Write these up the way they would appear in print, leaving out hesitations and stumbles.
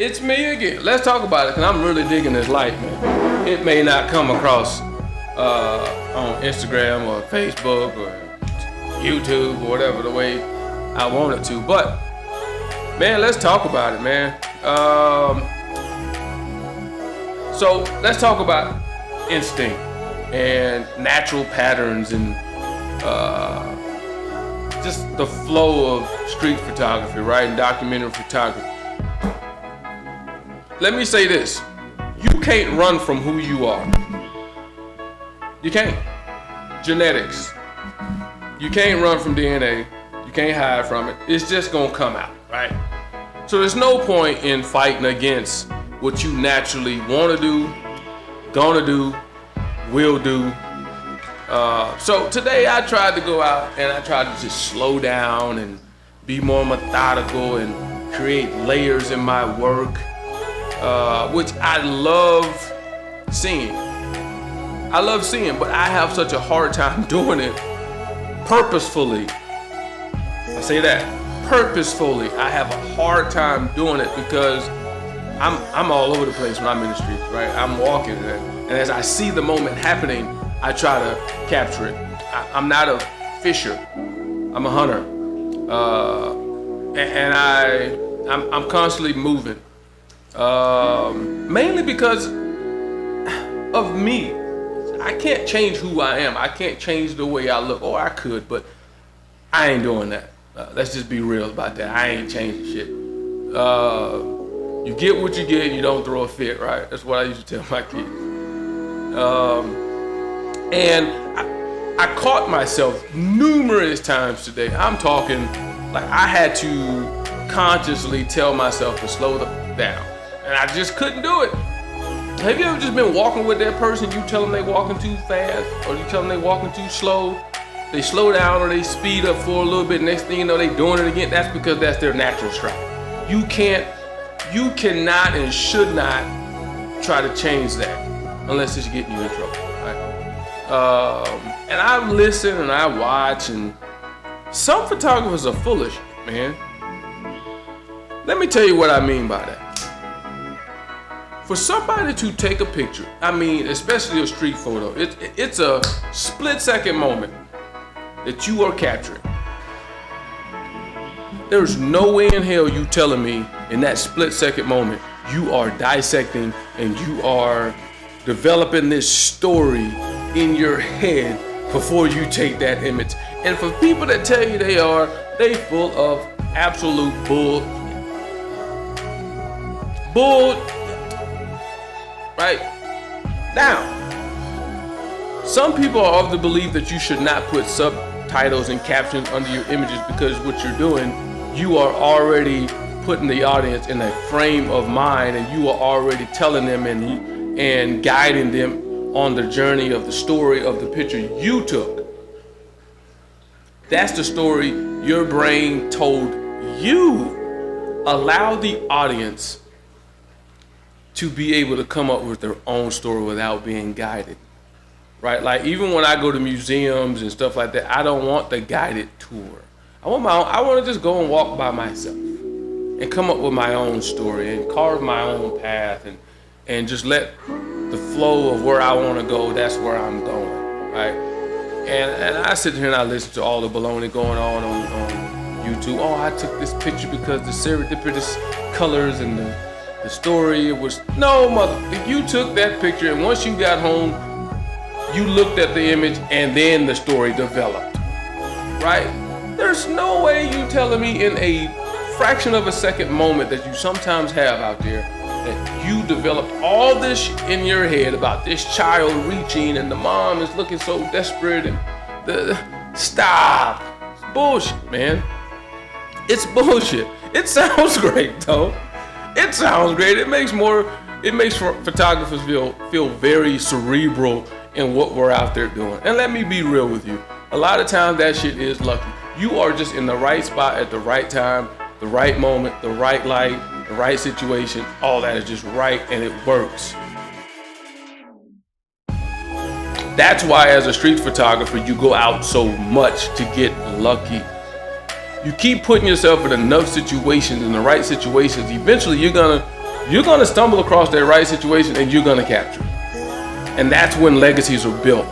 It's me again. Let's talk about it, because I'm really digging this light, man. It may not come across on Instagram or Facebook or YouTube or whatever the way I want it to, but man, let's talk about it, man. So let's talk about instinct and natural patterns and just the flow of street photography, right, and documentary photography. Let me say this: you can't run from who you are. You can't. Genetics. You can't run from DNA. You can't hide from it. It's just gonna come out, right? So there's no point in fighting against what you naturally want to do, gonna do, will do. So today I tried to go out and I tried to just slow down and be more methodical and create layers in my work, which I love seeing. But I have such a hard time doing it purposefully. I say that, purposefully. I have a hard time doing it because I'm all over the place when I'm in the streets, right? I'm walking, and as I see the moment happening, I try to capture it. I'm not a fisher. I'm a hunter, and I'm constantly moving, mainly because of me. I can't change who I am. I can't change the way I look. Or I could, but I ain't doing that. Let's just be real about that. I ain't changing shit. You get what you get. You don't throw a fit, right? That's what I used to tell my kids. And I caught myself numerous times today. I'm talking like I had to consciously tell myself to slow down, and I just couldn't do it. Have you ever just been walking with that person, you tell them they walking too fast, or you tell them they walking too slow, they slow down or they speed up for a little bit, next thing you know they doing it again? That's because that's their natural stride. You cannot and should not try to change that unless it's getting you in trouble, right? And I listen and I watch, and some photographers are foolish, man. Let me tell you what I mean by that. For somebody to take a picture, I mean, especially a street photo, it's a split-second moment that you are capturing. There's no way in hell you telling me in that split-second moment you are dissecting and you are developing this story in your head before you take that image. And for people that tell you they full of absolute bull. Right? Now, some people are of the belief that you should not put subtitles and captions under your images because what you're doing, you are already putting the audience in a frame of mind, and you are already telling them and guiding them on the journey of the story of the picture you took. That's the story your brain told you. Allow the audience to be able to come up with their own story without being guided, right? Like even when I go to museums and stuff like that, I don't want the guided tour. I want to just go and walk by myself and come up with my own story and carve my own path and just let the flow of where I want to go, that's where I'm going, right? And I sit here and I listen to all the baloney going on YouTube. Oh, I took this picture because the serendipitous colors and the story, it was, no, mother, you took that picture and once you got home, you looked at the image and then the story developed, right? There's no way you telling me in a fraction of a second moment that you sometimes have out there that you developed all this in your head about this child reaching and the mom is looking so desperate and stop. It's bullshit, man. It's bullshit. It sounds great though. It sounds great. It makes photographers feel very cerebral in what we're out there doing. And let me be real with you. A lot of times that shit is lucky. You are just in the right spot at the right time, the right moment, the right light, the right situation. All that is just right and it works. That's why as a street photographer, you go out so much to get lucky. You keep putting yourself in enough situations, in the right situations, eventually you're gonna you're gonna stumble across that right situation and you're gonna capture it. And that's when legacies are built.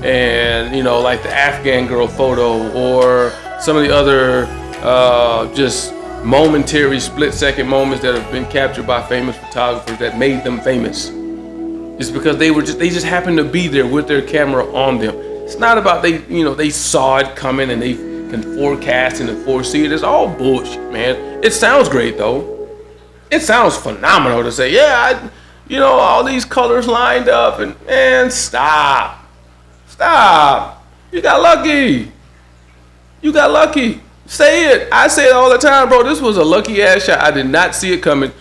And you know, like the Afghan girl photo or some of the other just momentary split-second moments that have been captured by famous photographers that made them famous. It's because they just happened to be there with their camera on them. It's not about they saw it coming and they can forecast and foresee it. It's all bullshit, man. It sounds great though. It sounds phenomenal to say, yeah, all these colors lined up and stop. You got lucky. Say it. I say it all the time, bro. This was a lucky ass shot. I did not see it coming.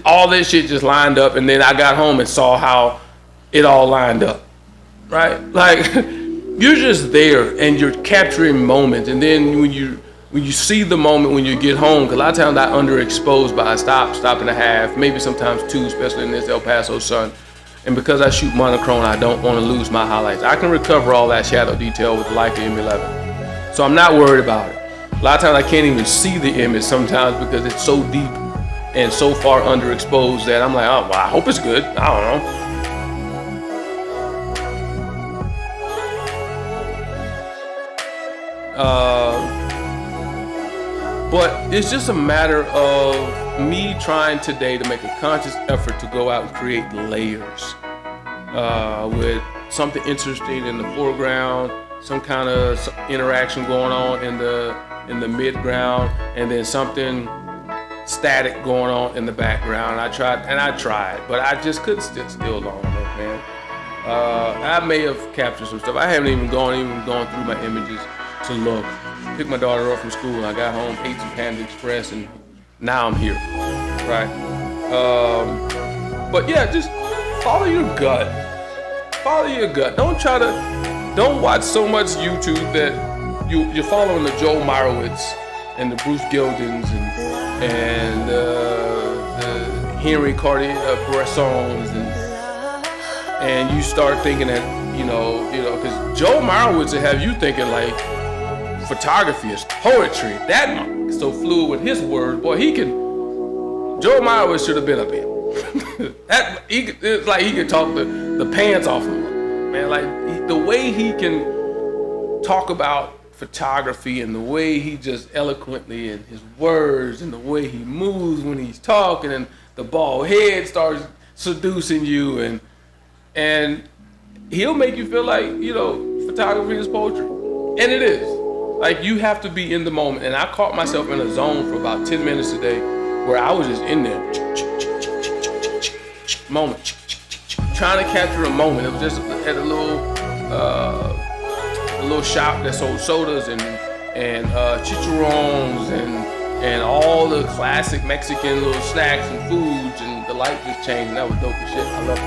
All this shit just lined up, and then I got home and saw how it all lined up. Right? Like, you're just there and you're capturing moments, and then when you see the moment when you get home, because a lot of times I underexpose by a stop and a half, maybe sometimes two, especially in this El Paso sun. And because I shoot monochrome, I don't want to lose my highlights. I can recover all that shadow detail with the Leica M11. So I'm not worried about it. A lot of times I can't even see the image sometimes because it's so deep and so far underexposed that I'm like, oh, well, I hope it's good. I don't know. But it's just a matter of me trying today to make a conscious effort to go out and create layers with something interesting in the foreground, some kind of interaction going on in the midground, and then something static going on in the background. I tried, but I just couldn't sit still long enough, man. I may have captured some stuff. I haven't even gone through my images to look. Picked my daughter up from school. I got home, ate some Panda Express, and now I'm here, right? But yeah, just follow your gut. Follow your gut. Don't watch so much YouTube that you're following the Joe Meyerowitz and the Bruce Gildens and the Henry Cartier-Bressons and you start thinking that because Joe Meyerowitz will have you thinking like photography is poetry. That motherfucker so fluid with his words, boy. Joe Meyerowitz should have been up here. It's like he could talk the pants off of him, man. Like the way he can talk about photography and the way he just eloquently and his words and the way he moves when he's talking and the bald head starts seducing you and he'll make you feel like photography is poetry, and it is. Like, you have to be in the moment. And I caught myself in a zone for about 10 minutes today where I was just in there. Moment. Trying to capture a moment. It was just at a little shop that sold sodas and chicharrones and all the classic Mexican little snacks and foods, and the light just changed, and that was dope as shit. I love it.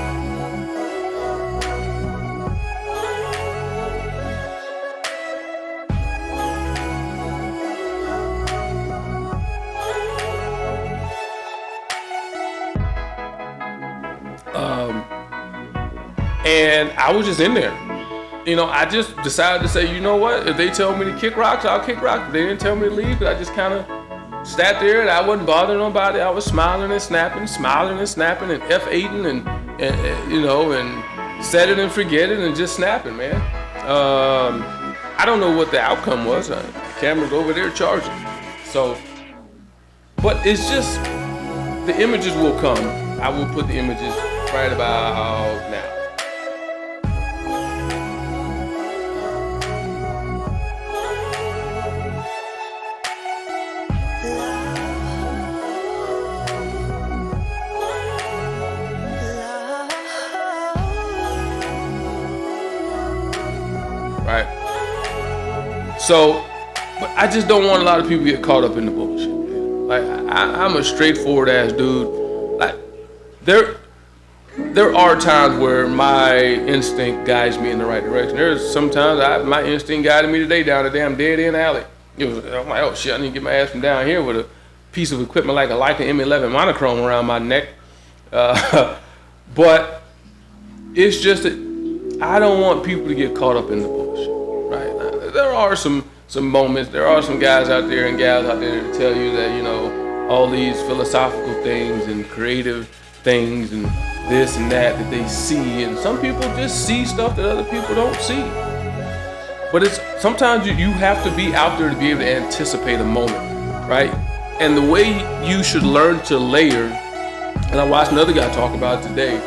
And I was just in there. I just decided to say, you know what? If they tell me to kick rocks, I'll kick rocks. If they didn't tell me to leave, I just kind of sat there and I wasn't bothering nobody. I was smiling and snapping and F8ing and set it and forget it and just snapping, man. I don't know what the outcome was. The camera's over there charging. So, but it's just, the images will come. I will put the images right about now. Right. So, but I just don't want a lot of people to get caught up in the bullshit, man. Like, I'm a straightforward ass dude. Like, there are times where my instinct guides me in the right direction. There's sometimes my instinct guided me today down a damn dead end alley. I'm like, oh shit, I need to get my ass from down here with a piece of equipment like a Leica M11 monochrome around my neck. But it's just that I don't want people to get caught up in the bullshit, right? There are some moments, there are some guys out there and gals out there to tell you that, all these philosophical things and creative things and this and that they see. And some people just see stuff that other people don't see. But it's sometimes you have to be out there to be able to anticipate a moment, right? And the way you should learn to layer, and I watched another guy talk about it today,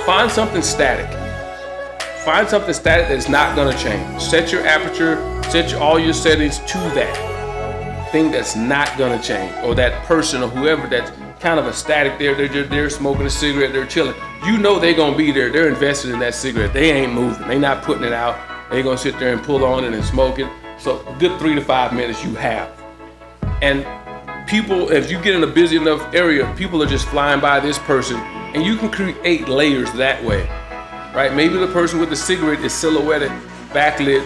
find something static. Find something static that's not gonna change. Set your aperture, all your settings to that thing that's not gonna change, or that person or whoever that's kind of a static there. They're smoking a cigarette, they're chilling. You know they're gonna be there. They're invested in that cigarette. They ain't moving. They not putting it out. They gonna sit there and pull on it and smoke it. So a good 3 to 5 minutes you have. And people, if you get in a busy enough area, people are just flying by this person, and you can create layers that way, right? Maybe the person with the cigarette is silhouetted, backlit,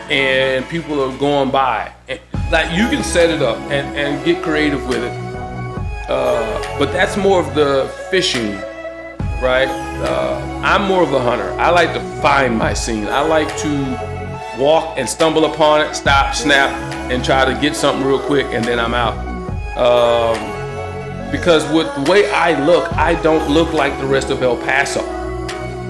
and people are going by. And, like, you can set it up and get creative with it. But that's more of the fishing, right? I'm more of a hunter. I like to find my scene. I like to walk and stumble upon it, stop, snap, and try to get something real quick, and then I'm out. Because with the way I look, I don't look like the rest of El Paso.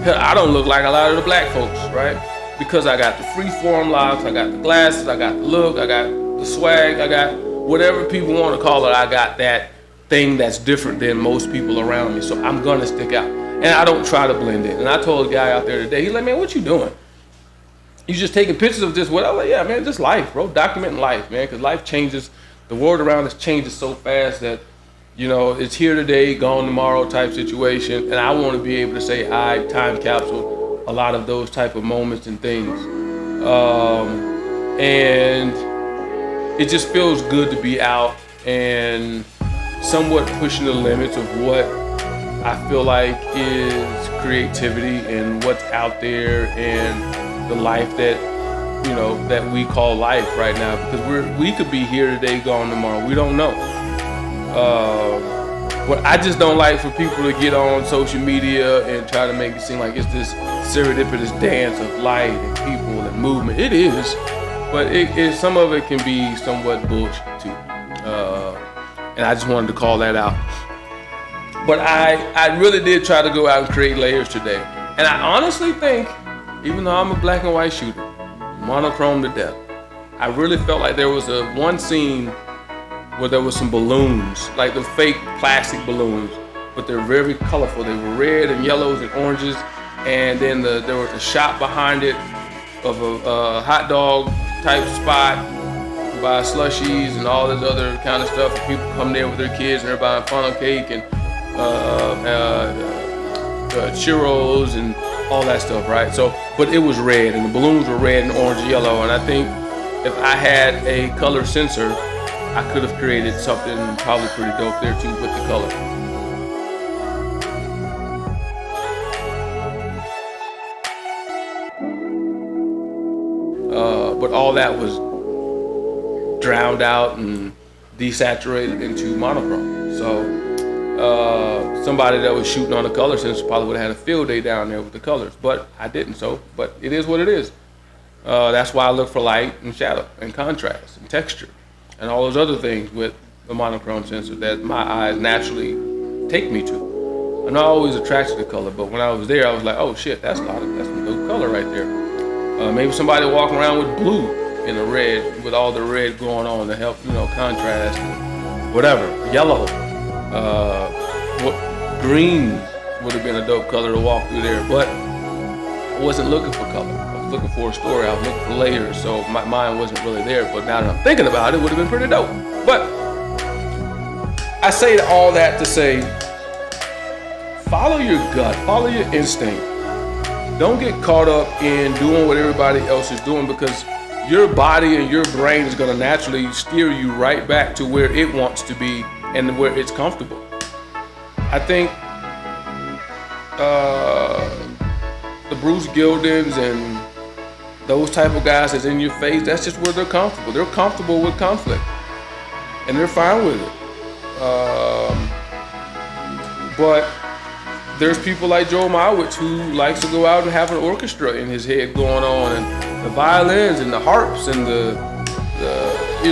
I don't look like a lot of the black folks, right? Because I got the free-form locks, I got the glasses, I got the look, I got the swag, I got whatever people want to call it. I got that thing that's different than most people around me, so I'm gonna stick out. And I don't try to blend in. And I told a guy out there today, he's like, man, what you doing? You just taking pictures of this? What? I'm like, yeah, man, just life, bro. Documenting life, man, because life changes. The world around us changes so fast that, you know, it's here today, gone tomorrow type situation. And I want to be able to say I time capsule a lot of those type of moments and things. And it just feels good to be out and somewhat pushing the limits of what I feel like is creativity and what's out there and the life that, you know, that we call life right now, because we could be here today, gone tomorrow. We don't know. But I just don't like for people to get on social media and try to make it seem like it's this serendipitous dance of light and people and movement. It is, but some of it can be somewhat bullshit too. And I just wanted to call that out. But I really did try to go out and create layers today. And I honestly think, even though I'm a black and white shooter, monochrome to death, I really felt like there was one scene where there was some balloons, like the fake plastic balloons, but they're very colorful. They were red and yellows and oranges. And then there was a shot behind it of a hot dog type spot, buy slushies and all this other kind of stuff. And people come there with their kids and they're buying funnel cake and churros and all that stuff, right? So, but it was red and the balloons were red and orange and yellow. And I think if I had a color sensor, I could have created something probably pretty dope there too with the color. But all that was drowned out and desaturated into monochrome. So somebody that was shooting on a color sensor probably would have had a field day down there with the colors, but I didn't. So, but it is what it is. That's why I look for light and shadow and contrast and texture and all those other things with the monochrome sensor that my eyes naturally take me to. I'm not always attracted to color, but when I was there, I was like, oh shit, that's some dope color right there. Maybe somebody walking around with blue in the red, with all the red going on to help, you know, contrast, whatever. Yellow, green would have been a dope color to walk through there, but I wasn't looking for color. I was looking for a story. I was looking for layers, so my mind wasn't really there. But now that I'm thinking about it, it would have been pretty dope. But I say all that to say, follow your gut, follow your instinct. Don't get caught up in doing what everybody else is doing, because your body and your brain is going to naturally steer you right back to where it wants to be and where it's comfortable. I think the Bruce Gildens and those type of guys that's in your face, that's just where they're comfortable. They're comfortable with conflict, and they're fine with it. But there's people like Joe Mowitz who likes to go out and have an orchestra in his head going on, and the violins and the harps and the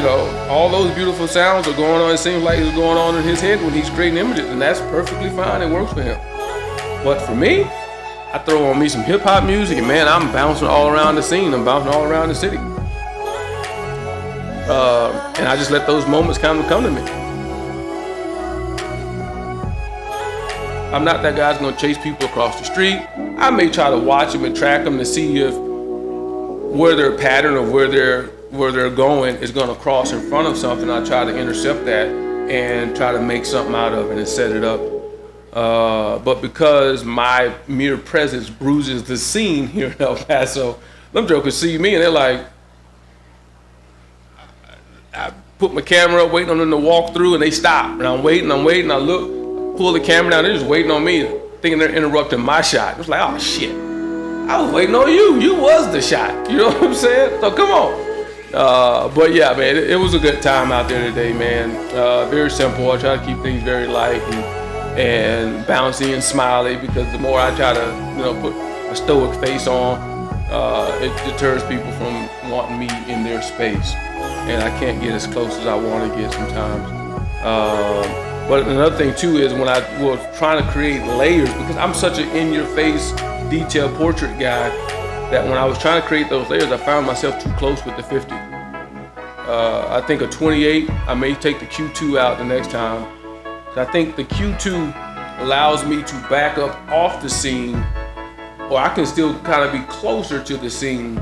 all those beautiful sounds are going on. It seems like it's going on in his head when he's creating images, and that's perfectly fine. It works for him. But for me, I throw on me some hip hop music, and man, I'm bouncing all around the scene. I'm bouncing all around the city, and I just let those moments come to me. I'm not that guy that's gonna chase people across the street. I may try to watch them and track them to see if where their pattern or where they're going is gonna cross in front of something. I try to intercept that and try to make something out of it and set it up. But because my mere presence bruises the scene here in El Paso, them jokers see me and they're like, I put my camera up waiting on them to walk through, and they stop, and I'm waiting, I look, pull the camera down, they're just waiting on me, thinking they're interrupting my shot. It was like, oh shit, I was waiting on you. You was the shot. You know what I'm saying? So come on. But yeah, man, it was a good time out there today, man. Very simple. I try to keep things very light and bouncy and smiley, because the more I try to, put a stoic face on, it deters people from wanting me in their space, and I can't get as close as I want to get sometimes. But another thing too is when I was trying to create layers, because I'm such an in-your-face detailed portrait guy, that when I was trying to create those layers, I found myself too close with the 50. I think a 28, I may take the Q2 out the next time. So I think the Q2 allows me to back up off the scene, or I can still kind of be closer to the scene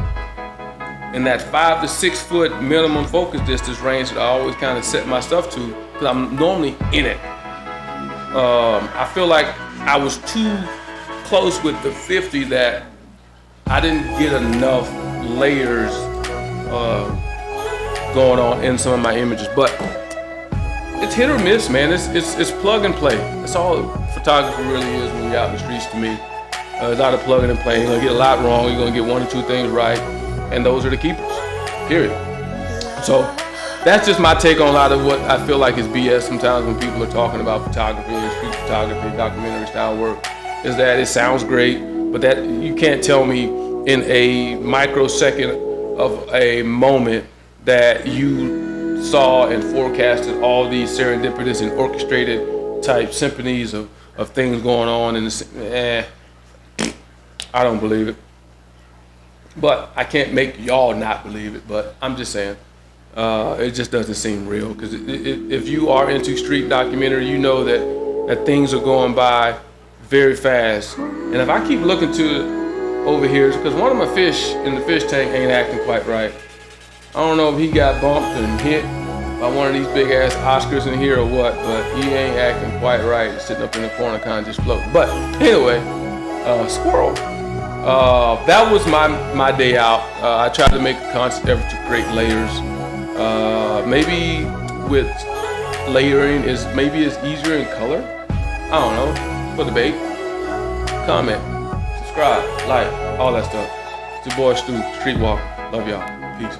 in that 5 to 6 foot minimum focus distance range that I always kind of set my stuff to, because I'm normally in it. I feel like I was too close with the 50 that I didn't get enough layers going on in some of my images. But it's hit or miss, man. It's plug and play. That's all photography really is when you're out in the streets to me. It's not a plugging and playing. You're gonna get a lot wrong. You're gonna get 1 or 2 things right, and those are the keepers, period. So that's just my take on a lot of what I feel like is BS sometimes when people are talking about photography and street photography, documentary style work, is that it sounds great, but that you can't tell me in a microsecond of a moment that you saw and forecasted all these serendipitous and orchestrated type symphonies of things going on in the I don't believe it. But I can't make y'all not believe it, but I'm just saying, it just doesn't seem real. Because if you are into street documentary, you know that things are going by very fast. And if I keep looking to over here, it's because one of my fish in the fish tank ain't acting quite right. I don't know if he got bumped and hit by one of these big ass Oscars in here or what, but he ain't acting quite right. He's sitting up in the corner kind of just floating. But anyway, squirrel. That was my day out. I tried to make a conscious effort to create layers. Maybe with layering is easier in color. I don't know. For debate. Comment, subscribe, like, all that stuff. It's your boy Stu, Streetwalk. Love y'all. Peace.